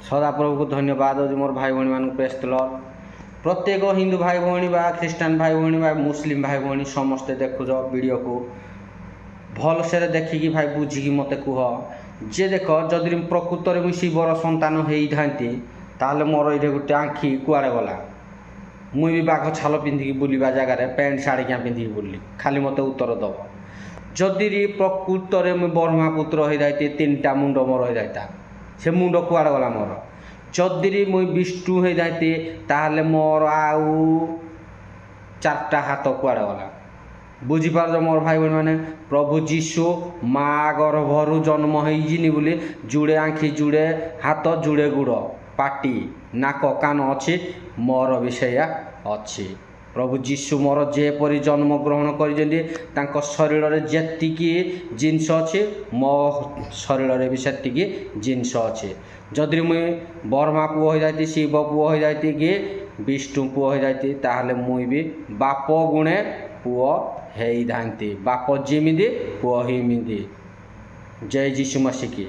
ସଦାପ୍ରଭୁକୁ ଧନ୍ୟବାଦ ଦେଉଛି ମୋର ଭାଇ ଭଉଣୀମାନଙ୍କୁ ପ୍ରେସ୍ ଦ ଲର୍ଡ। ପ୍ରତ୍ୟେକ ହିନ୍ଦୁ ଭାଇ ଭଉଣୀ ବା ଖ୍ରୀଷ୍ଟିଆନ ଭାଇ ଭଉଣୀ ବା ମୁସଲିମ ଭାଇ ଭଉଣୀ ସମସ୍ତେ ଦେଖୁଛ ଭିଡ଼ିଓକୁ ଭଲସେ ଦେଖିକି ଭାଇ ବୁଝିକି ମୋତେ କୁହ ଯେ ଦେଖ ଯଦି ପ୍ରକୃତରେ ମୁଁ ଶିବର ସନ୍ତାନ ହେଇଥାନ୍ତି ତାହେଲେ ମୋର ଏଇଠି ଗୋଟେ ଆଖି କୁଆଡ଼େ ଗଲା। ମୁଇଁ ବି ବାଘ ଛାଲ ପିନ୍ଧିକି ବୁଲିବା ଜାଗାରେ ପ୍ୟାଣ୍ଟ ଶାଢ଼ୀ କିଆଁ ପିନ୍ଧିକି ବୁଲିଲି ଖାଲି ମୋତେ ଉତ୍ତର ଦେବ। ଯଦି ପ୍ରକୃତରେ ମୁଁ ବ୍ରହ୍ମା ପୁତ୍ର ହେଇଥାନ୍ତି 3ଟା ମୁଣ୍ଡ ମୋର ହେଇଥାନ୍ତା ସେ ମୁଣ୍ଡ କୁଆଡ଼େ ଗଲା ମୋର। ଯଦି ମୁଇଁ ବିଷ୍ଣୁ ହେଇଥାନ୍ତି ତାହେଲେ ମୋର ଆଉ 4ଟା ହାତ କୁଆଡ଼େ ଗଲା। ବୁଝିପାରୁଛ ମୋର ଭାଇ ଭଉଣୀମାନେ। ପ୍ରଭୁ ଯୀଶୁ ମା ଗର୍ଭରୁ ଜନ୍ମ ହେଇଯିନି ବୋଲି ଯୁଡ଼େ ଆଖି ଯୁଡ଼େ ହାତ ଯୁଡ଼େ ଗୁଡ଼ ପାଟି ନାକ କାନ ଅଛି ମୋର ବି ସେଇଆ ଅଛି। ପ୍ରଭୁ ଯୀଶୁ ମୋର ଯେପରି ଜନ୍ମ ଗ୍ରହଣ କରିଛନ୍ତି ତାଙ୍କ ଶରୀରରେ ଯେତିକି ଜିନିଷ ଅଛି ମୋ ଶରୀରରେ ବି ସେତିକି ଜିନିଷ ଅଛି। ଯଦି ମୁଇଁ ବ୍ରହ୍ମା ପୁଅ ହେଇଯାଇ ଶିବ ପୁଅ ହେଇଯାଇ କି ବିଷ୍ଣୁ ପୁଅ ହେଇଯାଇ ତାହେଲେ ମୁଇଁ ବି ବାପ ଗୁଣେ ପୁଅ ହେଇଥାନ୍ତି। ବାପ ଯେମିତି ପୁଅ ହେମିତି। ଜୟ ଯୀଶୁ ମସିକି।